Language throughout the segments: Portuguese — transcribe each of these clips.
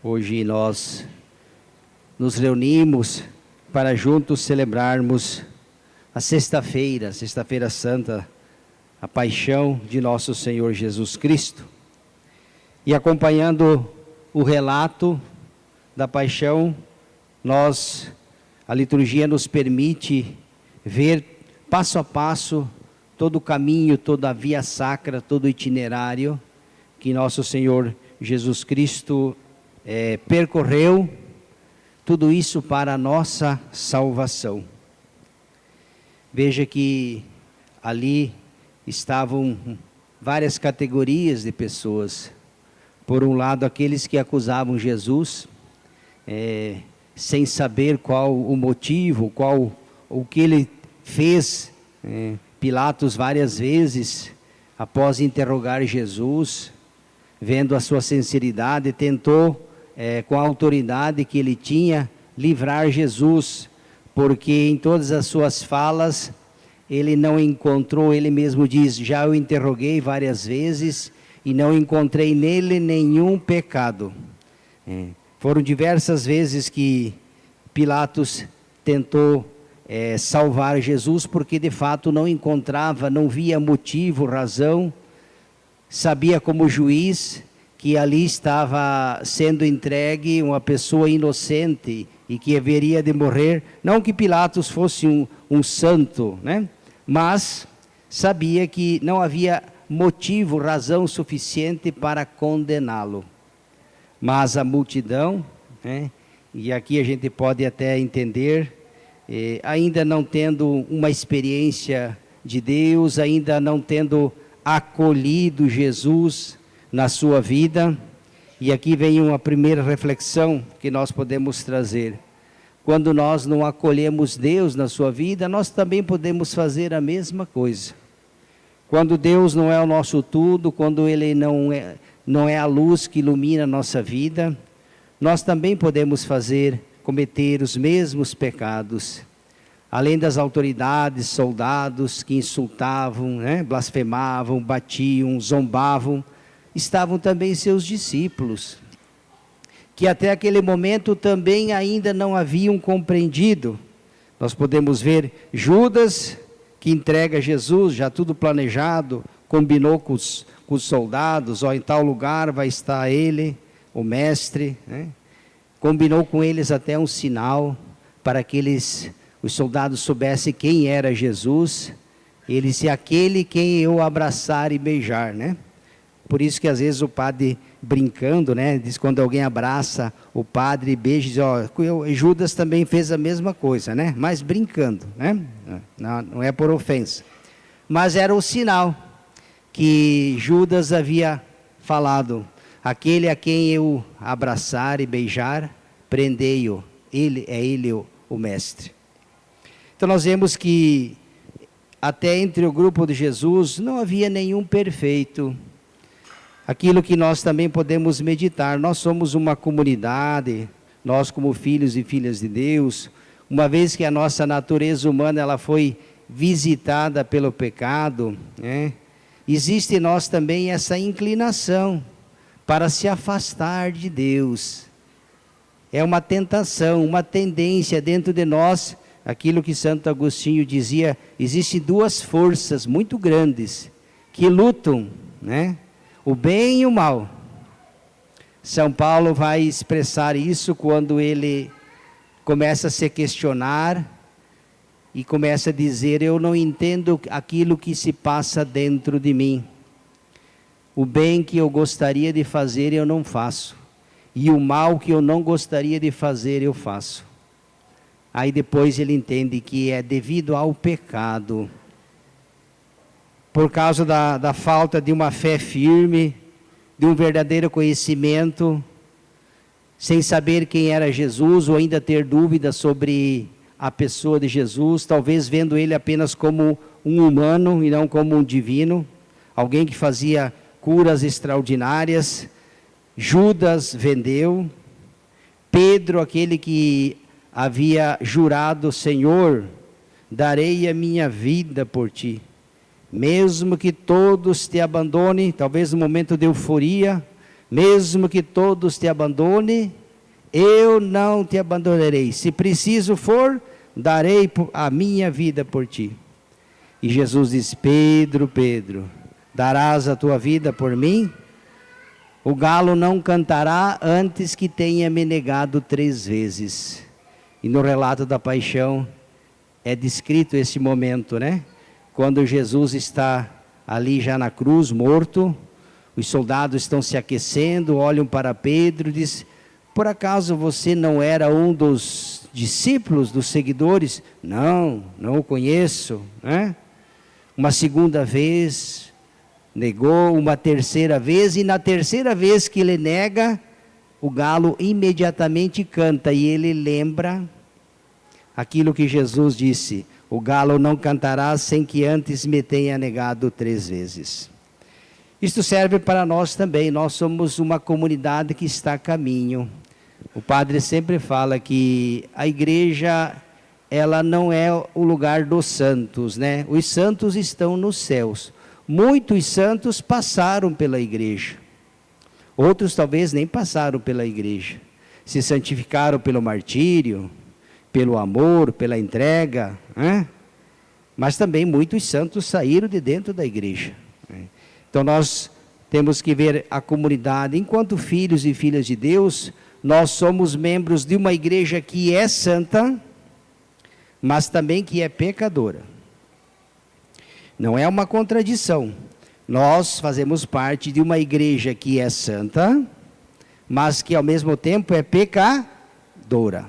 Hoje nós nos reunimos para juntos celebrarmos a Sexta-feira Santa, a paixão de nosso Senhor Jesus Cristo. E acompanhando o relato da paixão, a liturgia nos permite ver passo a passo todo o caminho, toda a via sacra, todo o itinerário que nosso Senhor Jesus Cristo percorreu, tudo isso para a nossa salvação. Veja que ali estavam várias categorias de pessoas. Por um lado, aqueles que acusavam Jesus, sem saber qual o motivo, o que ele fez. Pilatos várias vezes, após interrogar Jesus, vendo a sua sinceridade, tentou, com a autoridade que ele tinha, livrar Jesus, porque em todas as suas falas, ele não encontrou, ele mesmo diz, já o interroguei várias vezes, e não encontrei nele nenhum pecado. Foram diversas vezes que Pilatos tentou salvar Jesus, porque de fato não encontrava, não via motivo, razão. Sabia como juiz que ali estava sendo entregue uma pessoa inocente e que haveria de morrer. Não que Pilatos fosse um santo, né? Mas sabia que não havia motivo, razão suficiente para condená-lo. Mas a multidão, e aqui a gente pode até entender, ainda não tendo uma experiência de Deus, ainda não tendo acolhido Jesus na sua vida. E aqui vem uma primeira reflexão que nós podemos trazer. Quando nós não acolhemos Deus na sua vida, nós também podemos fazer a mesma coisa. Quando Deus não é o nosso tudo, quando Ele não é a luz que ilumina a nossa vida, nós também podemos cometer os mesmos pecados. Além das autoridades, soldados que insultavam, blasfemavam, batiam, zombavam, estavam também seus discípulos, que até aquele momento também ainda não haviam compreendido. Nós podemos ver Judas, que entrega Jesus, já tudo planejado, combinou com os soldados, em tal lugar vai estar ele, o mestre, combinou com eles até um sinal, para que os soldados soubessem quem era Jesus. Ele disse, aquele quem eu abraçar e beijar, Por isso que às vezes o padre, brincando, diz quando alguém abraça o padre e beija, diz, Judas também fez a mesma coisa, mas brincando, não é por ofensa. Mas era o sinal que Judas havia falado, aquele a quem eu abraçar e beijar, prendei-o, ele o mestre. Então nós vemos que até entre o grupo de Jesus não havia nenhum perfeito. Aquilo que nós também podemos meditar, nós somos uma comunidade, nós como filhos e filhas de Deus, uma vez que a nossa natureza humana ela foi visitada pelo pecado, existe em nós também essa inclinação para se afastar de Deus. É uma tentação, uma tendência dentro de nós. Aquilo que Santo Agostinho dizia, existem duas forças muito grandes que lutam, o bem e o mal. São Paulo vai expressar isso quando ele começa a se questionar e começa a dizer, eu não entendo aquilo que se passa dentro de mim. O bem que eu gostaria de fazer eu não faço, e o mal que eu não gostaria de fazer eu faço. Aí depois ele entende que é devido ao pecado, por causa da falta de uma fé firme, de um verdadeiro conhecimento, sem saber quem era Jesus, ou ainda ter dúvidas sobre a pessoa de Jesus, talvez vendo ele apenas como um humano e não como um divino, alguém que fazia curas extraordinárias. Judas vendeu, Pedro, aquele que havia jurado, Senhor, darei a minha vida por ti. mesmo que todos te abandonem, talvez no momento de euforia, Mesmo que todos te abandonem, eu não te abandonarei. Se preciso for, darei a minha vida por ti. E Jesus diz: Pedro, Pedro, darás a tua vida por mim? O galo não cantará antes que tenha me negado 3 vezes. E no relato da paixão é descrito esse momento, né? Quando Jesus está ali já na cruz, morto, os soldados estão se aquecendo, olham para Pedro e dizem: por acaso você não era um dos discípulos, dos seguidores? Não, não o conheço, né? Uma segunda vez, negou, uma terceira vez, e na terceira vez que ele nega, o galo imediatamente canta, e ele lembra aquilo que Jesus disse: o galo não cantará sem que antes me tenha negado 3 vezes. Isto serve para nós também. Nós somos uma comunidade que está a caminho. O padre sempre fala que a igreja, ela não é o lugar dos santos, né? Os santos estão nos céus. Muitos santos passaram pela igreja. Outros talvez nem passaram pela igreja. Se santificaram pelo martírio, pelo amor, pela entrega, né? Mas também muitos santos saíram de dentro da igreja. Então nós temos que ver a comunidade, enquanto filhos e filhas de Deus, nós somos membros de uma igreja que é santa, mas também que é pecadora. Não é uma contradição. Nós fazemos parte de uma igreja que é santa, mas que ao mesmo tempo é pecadora.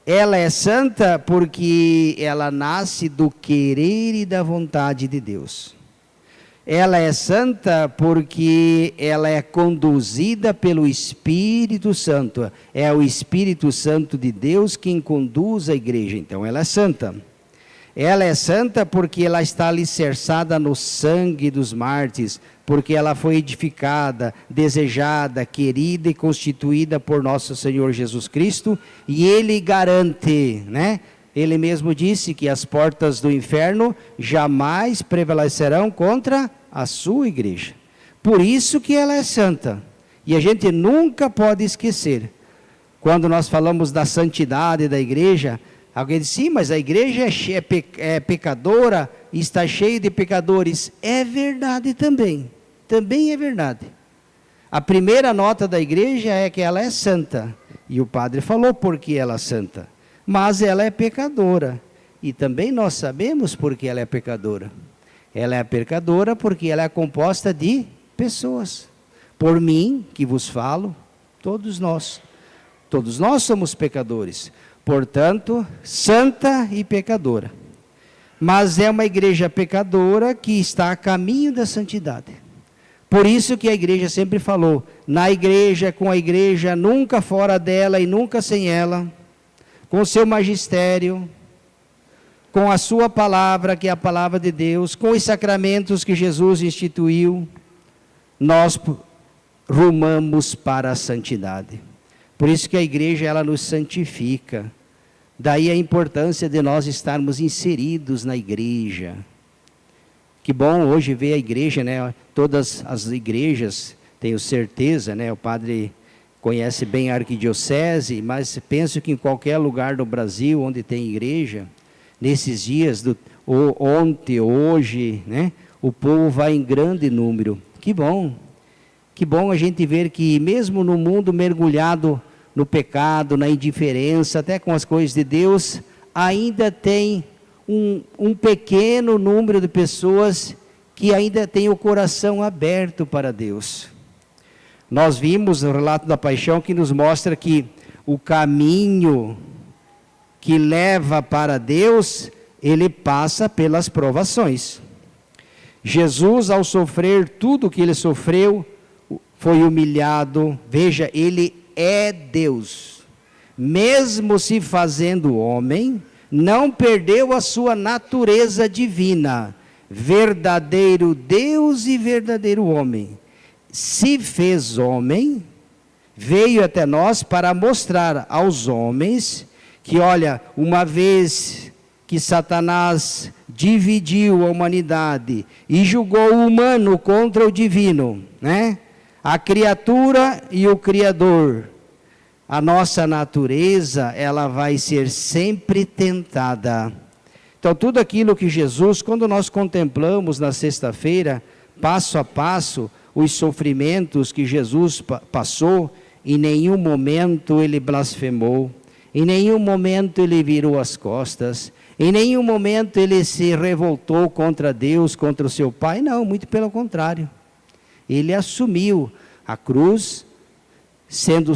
Ela é santa porque ela nasce do querer e da vontade de Deus. Ela é santa porque ela é conduzida pelo Espírito Santo. É o Espírito Santo de Deus quem conduz a igreja. Então ela é santa. Ela é santa porque ela está alicerçada no sangue dos mártires, porque ela foi edificada, desejada, querida e constituída por nosso Senhor Jesus Cristo, e Ele garante, né? Ele mesmo disse que as portas do inferno jamais prevalecerão contra a sua igreja. Por isso que ela é santa. E a gente nunca pode esquecer. Quando nós falamos da santidade da igreja, alguém diz: sim, mas a igreja é pecadora e está cheia de pecadores. É verdade também. Também é verdade. A primeira nota da igreja é que ela é santa. E o padre falou por que ela é santa. Mas ela é pecadora. E também nós sabemos por que ela é pecadora. Ela é pecadora porque ela é composta de pessoas. Por mim, que vos falo, todos nós. Todos nós somos pecadores. Portanto, santa e pecadora. Mas é uma igreja pecadora que está a caminho da santidade. Por isso que a igreja sempre falou: na igreja, com a igreja, nunca fora dela e nunca sem ela, com o seu magistério, com a sua palavra, que é a palavra de Deus, com os sacramentos que Jesus instituiu, nós rumamos para a santidade. Por isso que a igreja, ela nos santifica. Daí a importância de nós estarmos inseridos na igreja. Que bom hoje ver a igreja, né? Todas as igrejas, tenho certeza, né? O padre conhece bem a arquidiocese, mas penso que em qualquer lugar do Brasil onde tem igreja, nesses dias, ontem, hoje, né? O povo vai em grande número. Que bom a gente ver que mesmo no mundo mergulhado no pecado, na indiferença, até com as coisas de Deus, ainda tem um pequeno número de pessoas que ainda tem o coração aberto para Deus. Nós vimos no relato da paixão que nos mostra que o caminho que leva para Deus, ele passa pelas provações. Jesus, ao sofrer tudo o que ele sofreu, foi humilhado. Veja, ele é Deus. Mesmo se fazendo homem, não perdeu a sua natureza divina. Verdadeiro Deus e verdadeiro homem. Se fez homem, veio até nós para mostrar aos homens que, olha, uma vez que Satanás dividiu a humanidade e julgou o humano contra o divino, né? A criatura e o Criador, a nossa natureza, ela vai ser sempre tentada. Então, tudo aquilo que Jesus, quando nós contemplamos na sexta-feira, passo a passo, os sofrimentos que Jesus passou, em nenhum momento ele blasfemou, em nenhum momento ele virou as costas, em nenhum momento ele se revoltou contra Deus, contra o seu Pai, não, muito pelo contrário. Ele assumiu a cruz, sendo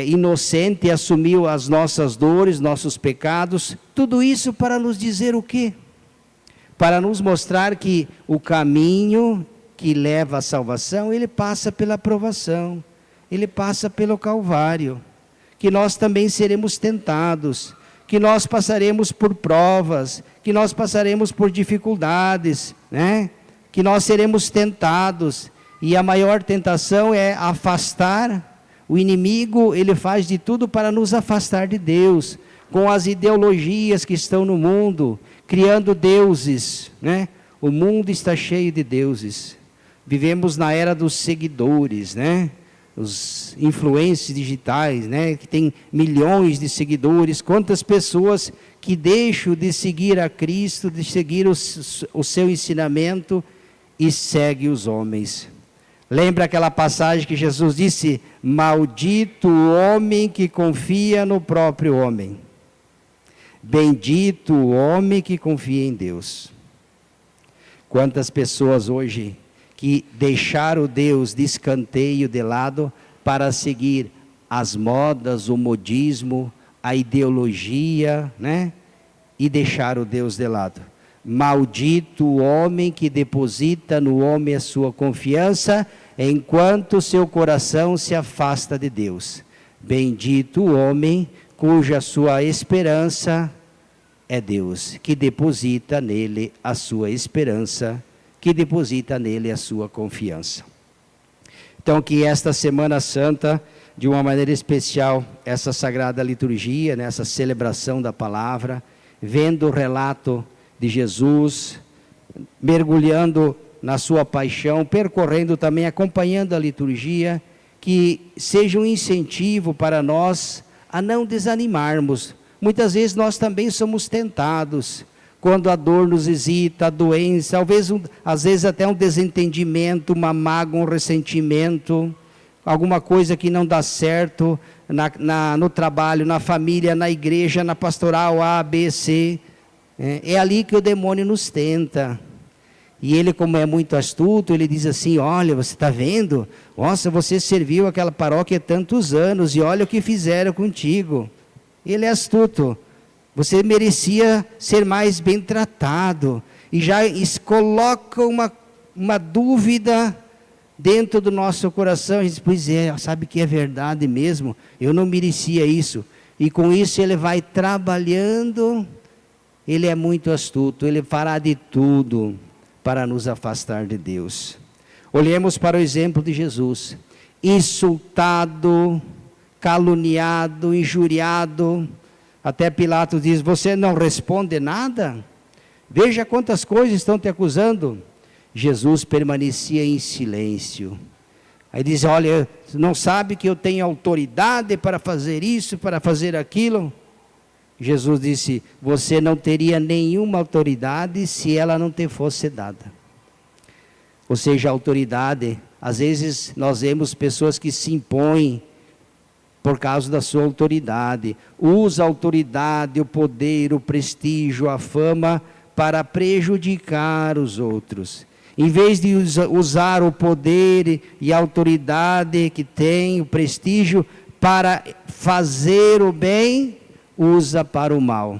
inocente, assumiu as nossas dores, nossos pecados, tudo isso para nos dizer o quê? Para nos mostrar que o caminho que leva à salvação, ele passa pela provação, ele passa pelo Calvário, que nós também seremos tentados, que nós passaremos por provas, que nós passaremos por dificuldades, né? Que nós seremos tentados, e a maior tentação é afastar. O inimigo, ele faz de tudo para nos afastar de Deus, com as ideologias que estão no mundo, criando deuses, né? O mundo está cheio de deuses. Vivemos na era dos seguidores, né? Os influencers digitais, né? Que tem milhões de seguidores. Quantas pessoas que deixam de seguir a Cristo, de seguir o seu ensinamento e seguem os homens. Lembra aquela passagem que Jesus disse: maldito o homem que confia no próprio homem. Bendito o homem que confia em Deus. Quantas pessoas hoje que deixaram Deus de escanteio de lado para seguir as modas, o modismo, a ideologia, né? E deixaram Deus de lado. Maldito o homem que deposita no homem a sua confiança, enquanto seu coração se afasta de Deus. Bendito o homem cuja sua esperança é Deus, que deposita nele a sua esperança, que deposita nele a sua confiança. Então, que esta Semana Santa, de uma maneira especial, essa sagrada liturgia, né, essa celebração da palavra, vendo o relato de Jesus, mergulhando na sua paixão, percorrendo também, acompanhando a liturgia, que seja um incentivo para nós a não desanimarmos. Muitas vezes nós também somos tentados, quando a dor nos visita, a doença, talvez às vezes até um desentendimento, uma mágoa, um ressentimento, alguma coisa que não dá certo no trabalho, na família, na igreja, na pastoral A, B, C. É ali que o demônio nos tenta. E ele, como é muito astuto, ele diz assim: olha, você está vendo? Nossa, você serviu aquela paróquia há tantos anos e olha o que fizeram contigo. Ele é astuto. Você merecia ser mais bem tratado. E já coloca uma dúvida dentro do nosso coração. E diz: pois é, sabe que é verdade mesmo? Eu não merecia isso. E com isso ele vai trabalhando. Ele é muito astuto, ele fará de tudo para nos afastar de Deus. Olhemos para o exemplo de Jesus. Insultado, caluniado, injuriado. Até Pilatos diz: você não responde nada? Veja quantas coisas estão te acusando. Jesus permanecia em silêncio. Aí diz: olha, não sabe que eu tenho autoridade para fazer isso, para fazer aquilo? Jesus disse: você não teria nenhuma autoridade se ela não te fosse dada. Ou seja, a autoridade, às vezes nós vemos pessoas que se impõem por causa da sua autoridade, usa a autoridade, o poder, o prestígio, a fama para prejudicar os outros. Em vez de usar o poder e a autoridade que tem, o prestígio, para fazer o bem, usa para o mal.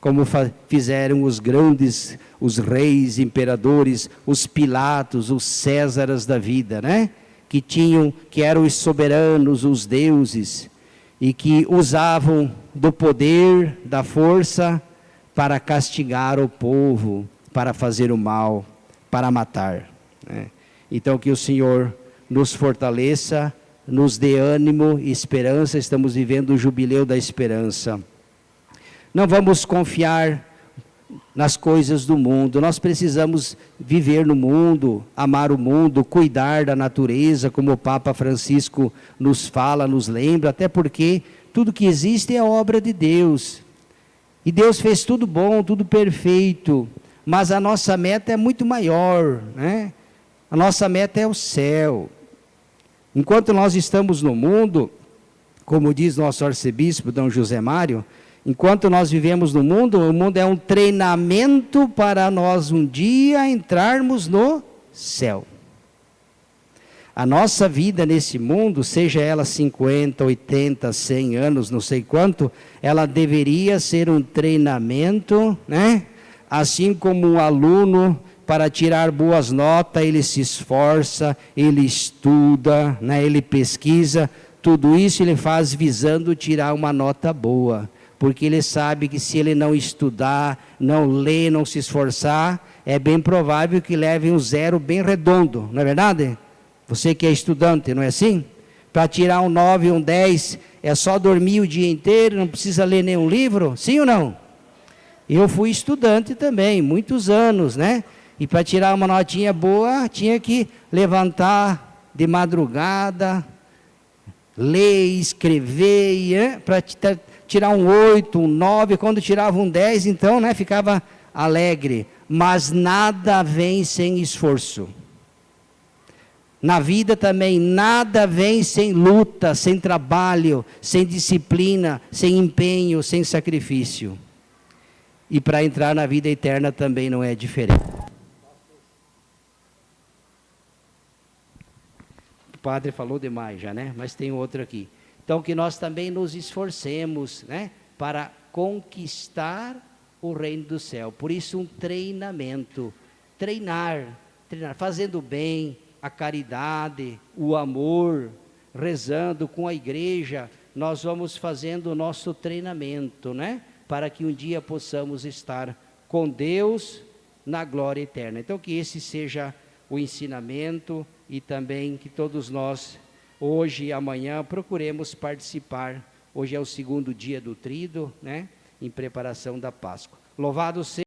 Como fizeram os grandes, os reis, imperadores, os Pilatos, os Césares da vida, né? Que eram os soberanos, os deuses, e que usavam do poder, da força, para castigar o povo, para fazer o mal, para matar, né? Então que o Senhor nos fortaleça, nos dê ânimo e esperança. Estamos vivendo o jubileu da esperança. Não vamos confiar nas coisas do mundo. Nós precisamos viver no mundo, amar o mundo, cuidar da natureza, como o Papa Francisco nos fala, nos lembra, até porque tudo que existe é obra de Deus. E Deus fez tudo bom, tudo perfeito, mas a nossa meta é muito maior, né? A nossa meta é o céu. Enquanto nós estamos no mundo, como diz nosso arcebispo, Dom José Mário, enquanto nós vivemos no mundo, o mundo é um treinamento para nós um dia entrarmos no céu. A nossa vida nesse mundo, seja ela 50, 80, 100 anos, não sei quanto, ela deveria ser um treinamento, né? Assim como um aluno, para tirar boas notas, ele se esforça, ele estuda, né? Ele pesquisa, tudo isso ele faz visando tirar uma nota boa. Porque ele sabe que se ele não estudar, não ler, não se esforçar, é bem provável que leve um 0 bem redondo, não é verdade? Você que é estudante, não é assim? Para tirar um 9, um 10, é só dormir o dia inteiro, não precisa ler nenhum livro? Sim ou não? Eu fui estudante também, muitos anos, né? E para tirar uma notinha boa, tinha que levantar de madrugada, ler, escrever, para tirar um 8, um 9, quando tirava um 10, então, né, ficava alegre. Mas nada vem sem esforço. Na vida também, nada vem sem luta, sem trabalho, sem disciplina, sem empenho, sem sacrifício. E para entrar na vida eterna também não é diferente. O padre falou demais já, né? Mas tem outro aqui. Então, que nós também nos esforcemos, né? Para conquistar o reino do céu. Por isso, um treinamento. Treinar, fazendo bem, a caridade, o amor, rezando com a igreja, nós vamos fazendo o nosso treinamento, né? Para que um dia possamos estar com Deus na glória eterna. Então, que esse seja o ensinamento e também que todos nós, hoje e amanhã, procuremos participar. Hoje é o segundo dia do Tríduo, né? Em preparação da Páscoa. Louvado seja